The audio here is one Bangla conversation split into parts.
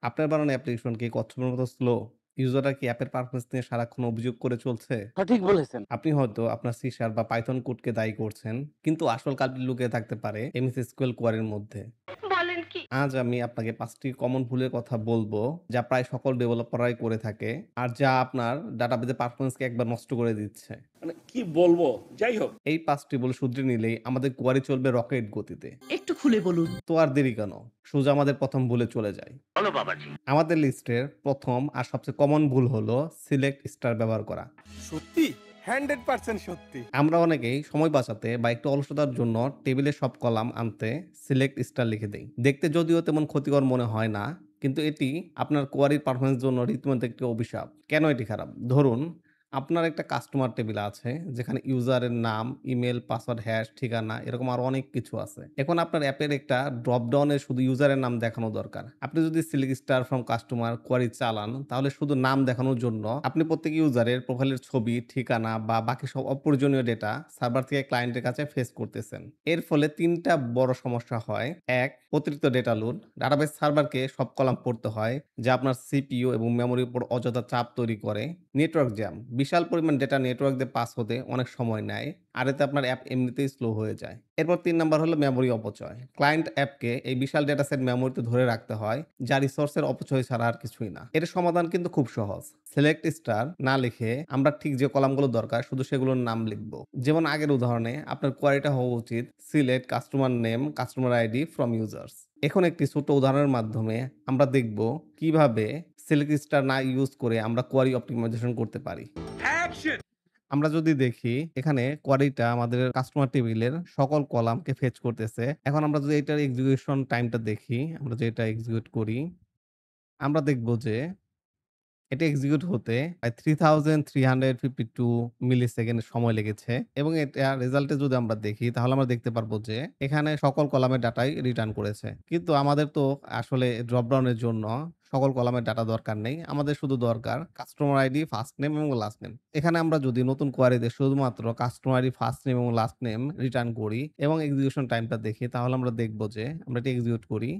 আপনার বানানো অ্যাপ্লিকেশন কি কচ্ছপের মতো স্লো? ইউজাররা কি অ্যাপের পারফরম্যান্স নিয়ে সারাক্ষণ অভিযোগ করে চলছে? সঠিক বলেছেন। আপনি হয়তো আপনার C# বা পাইথন কোডকে দায়ী করছেন, কিন্তু আসল কাল্পিত লুকিয়ে থাকতে পারে MS SQL কোয়ারির মধ্যে। বলেন কি? আজ আমি আপনাকে ৫ টি কমন ভুলের কথা বলবো, যা প্রায় সকল ডেভেলপাররাই করে থাকে, আর যা আপনার ডাটাবেজের পারফরম্যান্সকে একবার নষ্ট করে দিচ্ছে। মানে কি বলবো? যাই হোক। এই ৫ টি ভুল শুধরে নিলেই আমাদের কোয়ারি চলবে রকেট গতিতে। একটু খুলে বলুন। তো আর দেরি কেন? সোজা আমাদের ১ম ভুলে চলে যাই। বলো বাবাজি। আমাদের লিস্টের ১ম আর সবচেয়ে কমন ভুল হলো সিলেক্ট স্টার ব্যবহার করা। সত্যি 100% সত্যি। আমরা অনেকেই সময় বাঁচাতে বা একটু অলসতার জন্য টেবিলে সব কলাম আনতে সিলেক্ট স্টার লিখে দেই। দেখতে যদিও তেমন ক্ষতিকর মনে হয় না, কিন্তু এটি আপনার কোয়ারির পারফরম্যান্স জন্য রীতিমতো একটি অভিশাপ। কেন এটি খারাপ? ধরুন, আপনার একটা কাস্টমার টেবিল আছে যেখানে ইউজারের নাম, ইমেইল, পাসওয়ার্ড, হ্যাশ, ঠিকানা এরকম আরো অনেক কিছু আছে। এখন আপনার অ্যাপের একটা ড্রপ ডাউনে শুধু ইউজারের নাম দেখানো দরকার। আপনি যদি select star from customer query চালান, তাহলে শুধু নাম দেখানোর জন্য আপনি প্রত্যেক ইউজারের প্রোফাইলের ছবি, ঠিকানা বা বাকি সব অপ্রয়োজনীয় ডেটা সার্ভার থেকে ক্লায়েন্টের কাছে ফেচ করতেছেন। এর ফলে ৩ টা বড় সমস্যা হয়। ১. অতিরিক্ত ডেটা লোড। ডাটাবেস সার্ভারকে সব কলাম পড়তে হয়, যা আপনার সিপিইউ এবং মেমোরির উপর অযথা চাপ তৈরি করে। Network jam. বিশাল পরিমাণ ডেটা নেটওয়ার্ক দিয়ে পাস হতে অনেক সময় নেয়। আর এতে আপনার অ্যাপ এমনিতেই স্লো হয়ে যায়। এরপর ৩ নাম্বার হলো মেমোরি অপচয়। ক্লায়েন্ট অ্যাপকে এই বিশাল ডেটা সেট মেমোরিতে ধরে রাখতে হয়, যা রিসোর্সের অপচয় ছাড়া আর কিছুই না। এর সমাধান কিন্তু খুব সহজ। সিলেক্ট স্টার না লিখে আমরা ঠিক যে কলামগুলো দরকার শুধু সেগুলোর নাম লিখব। যেমন আগের উদাহরণে আপনার কোয়ারিটা হওয়া উচিত select customer name, customer ID from users. এখন একটি ছোট উদাহরণের মাধ্যমে আমরা দেখব কিভাবে সিলেক্ট স্টার না ইউজ করে আমরা কোয়ারি অপ্টিমাইজেশন করতে পারি। অ্যাকশন! আমরা যদি দেখি এখানে কোয়ারিটা আমাদের কাস্টমার টেবিলের সকল কলামকে ফেচ করতেছে। এখন আমরা যদি এটার এক্সিকিউশন টাইমটা দেখি, আমরা যদি এটা এক্সিকিউট করি, আমরা দেখব যে এটা এক্সিকিউট হতে প্রায় 3352 মিলিসেকেন্ড সময় লেগেছে এবং এটা রেজাল্টে যদি আমরা দেখি তাহলে আমরা দেখতে পারবো যে এখানে সকল কলামের ডাটাই রিটার্ন করেছে। কিন্তু আমাদের তো আসলে ড্রপ ডাউন এর জন্য সকল কলামের ডাটা দরকার নেই। আমাদের শুধু দরকার কাস্টমার আইডি, ফার্স্ট নেম এবং লাস্ট নেম। এখানে আমরা যদি নতুন কোয়েরিতে শুধুমাত্র কাস্টমার আইডি, ফার্স্ট নেম এবং লাস্ট নেম রিটার্ন করি এবং এক্সিকিউশন টাইমটা দেখি তাহলে আমরা দেখব যে আমরা এটা এক্সিকিউট করি।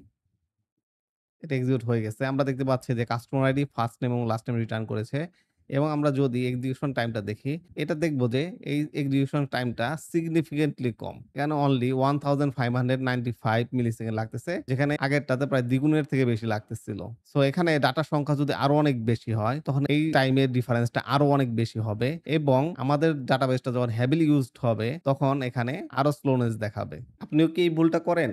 এটা এক্সিকিউট হয়ে গেছে। আমরা দেখতে পাচ্ছি যে কাস্টমার আইডি, ফার্স্ট নেম এবং লাস্ট নেম রিটার্ন করেছে এবং আমরা যদি এক্সিকিউশন টাইমটা দেখি, এটা দেখব যে এই এক্সিকিউশন টাইমটা সিগনিফিকেন্টলি কম। এখানে অনলি 1595 মিলিসেকেন্ড লাগতেছে, যেখানে আগেরটাতে প্রায় দ্বিগুণের থেকে বেশি লাগতেছিল। সো এখানে ডাটার সংখ্যা যদি আরো অনেক বেশি হয়, তখন এই টাইমের ডিফারেন্সটা আরো অনেক বেশি হবে এবং আমাদের ডাটাবেসটা যখন হেভিলি ইউজড হবে, তখন এখানে আরো স্লোনেস দেখাবে। আপনিও কি এই ভুলটা করেন?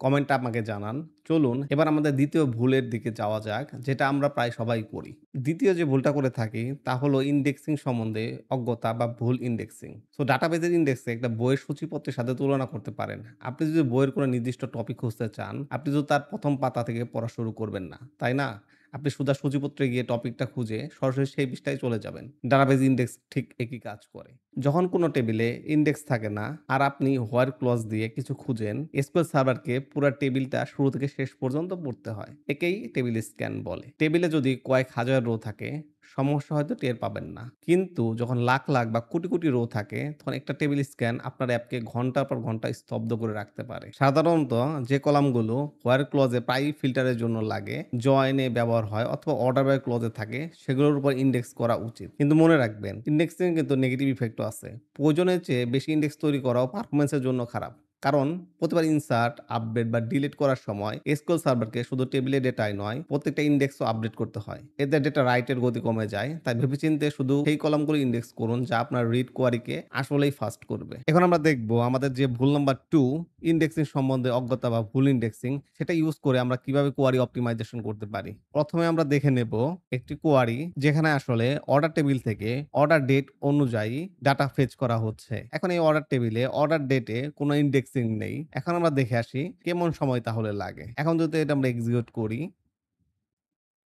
কমেন্টে আমাকে জানান। চলুন এবার আমাদের ২য় ভুলের দিকে যাওয়া যাক, যেটা আমরা প্রায় সবাই করি। ২য় যে ভুলটা করে থাকি তা হলো ইনডেক্সিং সম্বন্ধে অজ্ঞতা বা ভুল ইনডেক্সিং। সো ডাটাবেজের ইনডেক্সে একটা বইয়ের সূচিপত্রের সাথে তুলনা করতে পারেন। আপনি যদি বইয়ের কোনো নির্দিষ্ট টপিক খুঁজতে চান, আপনি তো তার ১ম পাতা থেকে পড়া শুরু করবেন না, তাই না? আপনি সোজা সূচিপত্রে গিয়ে টপিকটা খুঁজে সরাসরি সেই পৃষ্ঠায় চলে যাবেন। ডাটাবেজ ইনডেক্স ঠিক একই কাজ করে। যখন কোনো টেবিলে ইনডেক্স থাকে না আর আপনি হোয়ার ক্লজ দিয়ে কিছু খুঁজেন, এসকিউএল সার্ভারকে পুরা টেবিলটা শুরু থেকে শেষ পর্যন্ত পড়তে হয়। একেই টেবিল স্ক্যান বলে। টেবিলে যদি কয়েক হাজার রো থাকে, সমস্যা হয়তো টের পাবেন না। কিন্তু যখন লাখ লাখ বা কোটি কোটি রো থাকে, তখন একটা টেবিল স্ক্যান আপনার অ্যাপকে ঘন্টার পর ঘন্টা স্তব্ধ করে রাখতে পারে। সাধারণত যে কলামগুলো হোয়ার ক্লজে প্রায়ই ফিল্টারের জন্য লাগে, জয়েনে ব্যবহার হয় অথবা অর্ডার বাই ক্লজে থাকে, সেগুলোর উপর ইনডেক্স করা উচিত। কিন্তু মনে রাখবেন, ইনডেক্সিং কিন্তু নেগেটিভ ইফেক্টও আছে। প্রয়োজনের চেয়ে বেশি ইনডেক্স তৈরি করাও পারফরম্যান্সের জন্য খারাপ। কারণ প্রতিবার ইনসার্ট, আপডেট বা ডিলিট করার সময় এসকিউএল সার্ভারকে শুধু টেবিলে ডেটাই নয়, প্রত্যেকটা ইনডেক্সও আপডেট করতে হয়। এতে ডেটা রাইটের গতি কমে যায়। তাই ভেবেচিন্তে শুধু সেই কলামগুলো ইনডেক্স করুন যা আপনার রিড কোয়ারিকে আসলেই ফাস্ট করবে। এখন আমরা দেখব আমাদের যে ভুল নাম্বার 2, ইনডেক্সিং সম্বন্ধে অজ্ঞতা বা ভুল ইনডেক্সিং, সেটা ইউজ করে আমরা কিভাবে কোয়ারি অপ্টিমাইজেশন করতে পারি। প্রথমে আমরা দেখে নেব একটি কোয়ারি যেখানে আসলে অর্ডার টেবিল থেকে অর্ডার ডেট অনুযায়ী ডাটা ফেচ করা হচ্ছে। এখন এই অর্ডার টেবিলে অর্ডার ডেটে কোনো ইনডেক্সিং নেই। এখন আমরা দেখে আসি কেমন সময় তাহলে লাগে। এখন যদি এটা আমরা এক্সিকিউট করি,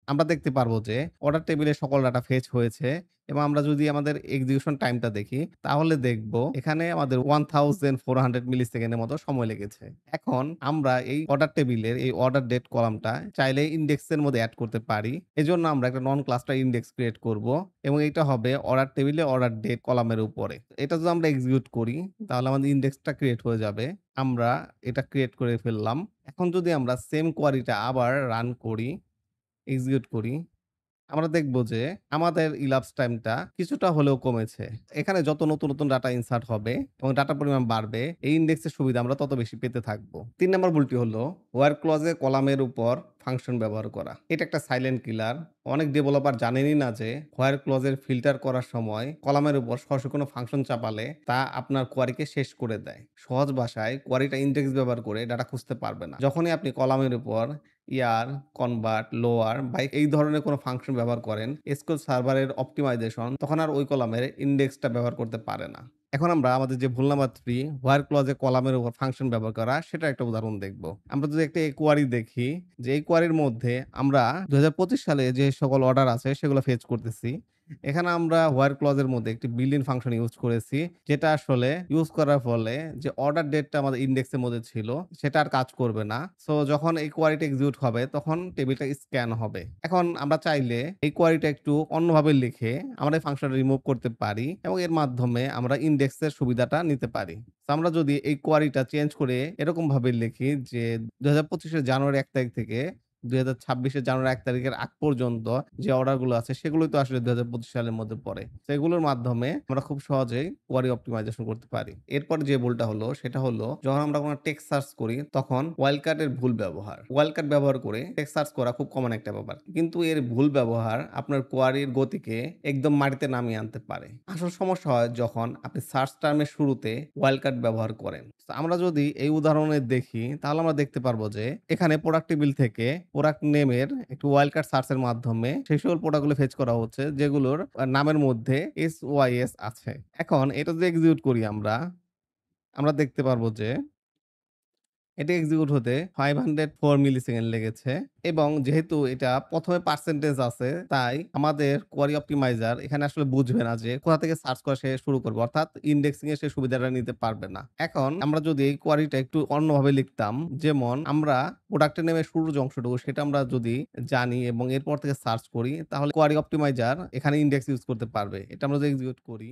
আমরা দেখতে পারবো যে অর্ডার টেবিলে সকল ডাটা ফেচ হয়েছে এবং আমরা যদি আমাদের এক্সিকিউশন টাইমটা দেখি তাহলে দেখব এখানে আমাদের 1400 মিলিসেকেন্ডের মতো সময় লেগেছে। এখন আমরা এই অর্ডার টেবিলের এই অর্ডার ডেট কলামটা চাইলে ইনডেক্সের মধ্যে এড করতে পারি। এজন্য আমরা একটা নন ক্লাস্টার ইনডেক্স ক্রিয়েট করব এবং এটা হবে অর্ডার টেবিলে অর্ডার ডেট কলামের উপরে। এটা যদি আমরা এক্সিকিউট করি তাহলে আমাদের ইনডেক্সটা ক্রিয়েট হয়ে যাবে। আমরা এটা ক্রিয়েট করে ফেললাম। এখন যদি আমরা সেম কোয়েরিটা আবার রান করি, এক্সিকিউট করি, আমরা দেখব যে আমাদের elapsed টাইমটা কিছুটা হলেও কমেছে। এখানে যত নতুন ডাটা ইনসার্ট হবে এবং ডাটার পরিমাণ বাড়বে, এই ইনডেক্সের সুবিধা আমরা তত বেশি পেতে থাকব। ৩ নাম্বার ভুলটি হলো where clause এ কলামের উপর ফাংশন ব্যবহার করা। এটা একটা সাইলেন্ট কিলার। অনেক ডেভেলপার জানেনই না যে where clause এর ফিল্টার করার সময় কলামের উপর সরাসরি কোনো ফাংশন চাপালে তা আপনার কোয়েরিকে শেষ করে দেয়। সহজ ভাষায় কোয়েরিটা ইনডেক্স ব্যবহার করে ডাটা খুঁজতে পারবে না। যখনই আপনি কলামের উপর ইয়ার, কনভার্ট, লোয়ার বা এই ধরনের কোনো ফাংশন ব্যবহার করেন এসকিউএল সার্ভারের অপ্টিমাইজেশন তখন আর ওই কলামের ইনডেক্সটা ব্যবহার করতে পারে না। এখন আমরা আমাদের যে ভুল নাম্বার 3 হোয়ার ক্লজে কলামের উপর ফাংশন ব্যবহার করা সেটার একটা উদাহরণ দেখব। আমরা যদি একটা কোয়েরি দেখি যে এই কোয়েরির মধ্যে আমরা ২০২৫ সালে যে সকল অর্ডার আছে সেগুলো ফেচ করতেছি। এখানে আমরা হোয়ার ক্লজের মধ্যে একটি বিল্ট ইন ফাংশন ইউজ করেছি যেটা আসলে ইউজ করার ফলে যে অর্ডার ডেটটা আমাদের ইনডেক্সের মধ্যে ছিল সেটা আর কাজ করবে না। সো যখন এই কোয়েরিটা এক্সিকিউট হবে তখন টেবিলটা স্ক্যান হবে। এখন আমরা চাইলে এই কোয়েরিটা একটু অন্যভাবে লিখে আমরা এই ফাংশনটা রিমুভ করতে পারি এবং এর মাধ্যমে আমরা ইনডেক্সের সুবিধাটা নিতে পারি। তো আমরা যদি এই কোয়েরিটা চেঞ্জ করে এরকম ভাবে লিখি যে ২০২৫ এর জানুয়ারি ১ তারিখ থেকে ২০২৬ এর জানুয়ারি ১ তারিখের আগ পর্যন্ত যে অর্ডারগুলো আছে সেগুলোই তো আসলে ২০২৫ সালের মধ্যে পড়ে। তো এগুলোর মাধ্যমে আমরা খুব সহজেই কোয়েরি অপ্টিমাইজেশন করতে পারি। এরপরে যে ভুলটা হলো সেটা হলো যখন আমরা কোনো টেক্সট সার্চ করি তখন ওয়াইল্ড কার্ডের ভুল ব্যবহার। ওয়াইল্ড কার্ড ব্যবহার করে টেক্সট সার্চ করা খুব কমন একটা ব্যাপার। কিন্তু এর ভুল ব্যবহার আপনার কোয়েরির গতিকে একদম মাটিতে নামিয়ে আনতে পারে। আসল সমস্যা হয় যখন আপনি সার্চ টার্মের শুরুতে ওয়াইল্ড কার্ড ব্যবহার করেন। তো আমরা যদি এই উদাহরণে দেখি তাহলে আমরা দেখতে পারবো যে এখানে প্রোডাক্ট টেবিল থেকে প্রোডাক্ট নেমের একটি ওয়াইল্ড কার্ড সার্চ এর মাধ্যমে সেই সকল প্রোডাক্টগুলো ফেচ করা হচ্ছে যেগুলোর নামের মধ্যে SYS আছে। এখন এটা যদি এক্সিকিউট করি আমরা দেখতে পারবো যে এটা এক্সিকিউট হতে 504 মিলিসেকেন্ড লেগেছে এবং যেহেতু এটা ১ম এ পার্সেন্টেজ আছে তাই আমাদের কোয়েরি অপ্টিমাইজার এখানে আসলে বুঝবে না যে কোথা থেকে সার্চ করা সে শুরু করবে। অর্থাৎ ইনডেক্সিং এর সে সুবিধাটা নিতে পারবে না। এখন আমরা যদি এই কোয়েরিটা একটু অন্যভাবে লিখতাম, যেমন আমরা প্রোডাক্টের নেমের শুরুর যে অংশটুকু সেটা আমরা যদি জানি এবং এরপর থেকে সার্চ করি তাহলে কোয়েরি অপ্টিমাইজার এখানে ইনডেক্স ইউজ করতে পারবে। এটা আমরা যদি এক্সিকিউট করি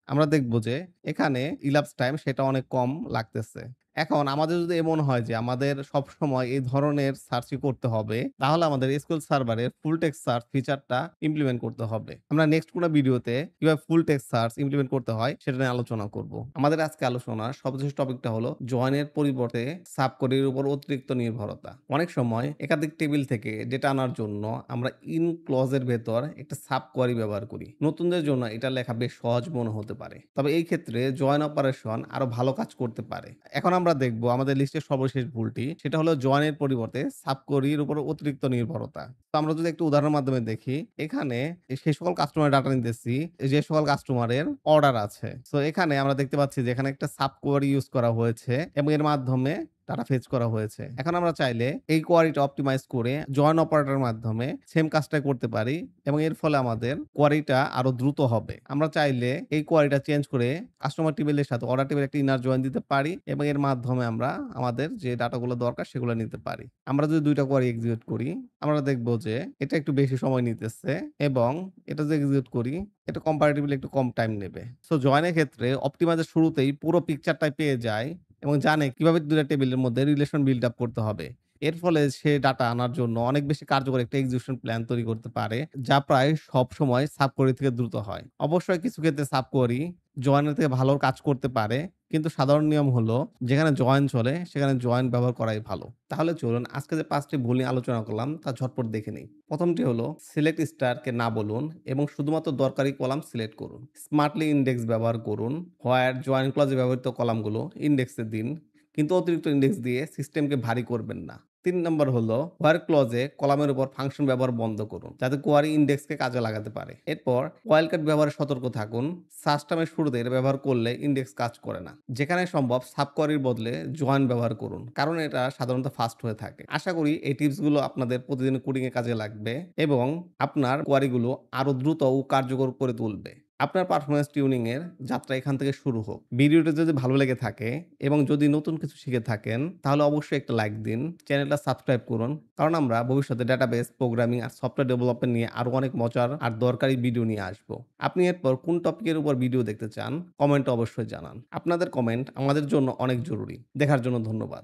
আমরা দেখব যে এখানে elapsed টাইম সেটা অনেক কম লাগতেছে। এখন আমাদের যদি এমন হয় যে আমাদের সবসময় এই ধরনের সার্চই করতে হবে, তাহলে আমাদের SQL সার্ভারের ফুল টেক্সট সার্চ ফিচারটা ইমপ্লিমেন্ট করতে হবে। আমরা নেক্সট কোনো ভিডিওতে কিভাবে ফুল টেক্সট সার্চ ইমপ্লিমেন্ট করতে হয় সেটা নিয়ে আলোচনা করব। আমাদের আজকে আলোচনার সর্বশেষ টপিকটা হলো জয়েনের পরিবর্তে সাব কোয়েরির উপর অতিরিক্ত নির্ভরতা। অনেক সময় একাধিক টেবিল থেকে ডেটা আনার জন্য আমরা ইন ক্লজ এর ভেতর একটা সাব কোয়েরি ব্যবহার করি। নতুনদের জন্য এটা লেখা বেশ সহজ মনে হতে পারে। তবে এই ক্ষেত্রে জয়েন অপারেশন আরো ভালো কাজ করতে পারে। এখন আমরা দেখব আমাদের লিস্টের সর্বশেষ ভুলটি সেটা হলো জয়েনের পরিবর্তে সাব কোয়েরির উপর অতিরিক্ত নির্ভরতা। তো আমরা যদি একটু উদাহরণের মাধ্যমে দেখি, এখানে সেই সকল কাস্টমারের ডাটা নিতেছি যে সকল কাস্টমারের অর্ডার আছে। সো এখানে আমরা দেখতে পাচ্ছি যে এখানে একটা সাব কোয়েরি ইউজ করা হয়েছে এবং এর মাধ্যমে ডাটা ফেচ করা হয়েছে। এখন আমরা চাইলে এই কোয়েরিটা অপটিমাইজ করে জয়েন অপারেটরের মাধ্যমে সেম কাজটাই করতে পারি এবং এর ফলে আমাদের কোয়েরিটা আরো দ্রুত হবে। আমরা চাইলে এই কোয়েরিটা চেঞ্জ করে কাস্টমার টেবিলের সাথে অর্ডার টেবিলে একটা ইনার জয়েন দিতে পারি এবং এর মাধ্যমে আমরা আমাদের যে ডাটাগুলো দরকার সেগুলো নিতে পারি। আমরা যদি ২ টা কোয়েরি এক্সিকিউট করি আমরা দেখব যে এটা একটু বেশি সময় নিতেছে এবং এটা যদি এক্সিকিউট করি এটা কম্পারেটিভলি একটু কম টাইম নেবে। সো জয়েনের ক্ষেত্রে অপটিমাইজার শুরুতেই পুরো পিকচারটাই পেয়ে যায় এবং জানে কিভাবে ২ টা টেবিলের মধ্যে রিলেশন বিল্ড আপ করতে হবে। এর ফলে সে ডাটা আনার জন্য অনেক বেশি কার্যকর একটা এক্সিকিউশন প্ল্যান তৈরি করতে পারে, যা প্রায় সবসময় সাব কোয়েরি থেকে দ্রুত হয়। অবশ্যই কিছু ক্ষেত্রে সাব কোয়েরি জয়েনের থেকে ভালো কাজ করতে পারে, কিন্তু সাধারণ নিয়ম হলো যেখানে জয়েন চলে সেখানে জয়েন ব্যবহার করাই ভালো। তাহলে চলুন আজকে যে ৫ টি ভুল নিয়ে আলোচনা করলাম তা ঝটপট দেখে নেই। ১ম টি হলো সিলেক্ট স্টার কে না বলুন এবং শুধুমাত্র দরকারি কলাম সিলেক্ট করুন। স্মার্টলি ইনডেক্স ব্যবহার করুন। হোয়ার জয়েন ক্লজে ব্যবহৃত কলামগুলো ইনডেক্সে দিন, কিন্তু অতিরিক্ত ইনডেক্স দিয়ে সিস্টেমকে ভারী করবেন না। ৩ নম্বর হলো হোয়ার ক্লজে কলামের উপর ফাংশন ব্যবহার বন্ধ করুন যাতে কোয়ারি ইনডেক্সকে কাজে লাগাতে পারে। এরপর ওয়াইল্ড কার্ড ব্যবহারে সতর্ক থাকুন। সার্চ টার্মের শুরুতে এটা ব্যবহার করলে ইনডেক্স কাজ করে না। যেখানে সম্ভব সাব কোয়ারির বদলে জয়েন ব্যবহার করুন, কারণ এটা সাধারণত ফাস্ট হয়ে থাকে। আশা করি এই টিপসগুলো আপনাদের প্রতিদিন কোডিং এ কাজে লাগবে এবং আপনার কোয়ারিগুলো আরো দ্রুত ও কার্যকর করে তুলবে। আপনার পারফরম্যান্স টিউনিং এর যাত্রা এখান থেকে শুরু হোক। ভিডিওটি যদি ভালো লেগে থাকে এবং যদি নতুন কিছু শিখে থাকেন তাহলে অবশ্যই একটা লাইক দিন। চ্যানেলটা সাবস্ক্রাইব করুন, কারণ আমরা ভবিষ্যতে ডেটাবেস, প্রোগ্রামিং আর সফটওয়্যার ডেভেলপমেন্ট নিয়ে আরো অনেক মজার আর দরকারি ভিডিও নিয়ে আসব। আপনি এরপর কোন টপিকের উপর ভিডিও দেখতে চান কমেন্টে অবশ্যই জানান। আপনাদের কমেন্ট আমাদের জন্য অনেক জরুরি। দেখার জন্য ধন্যবাদ।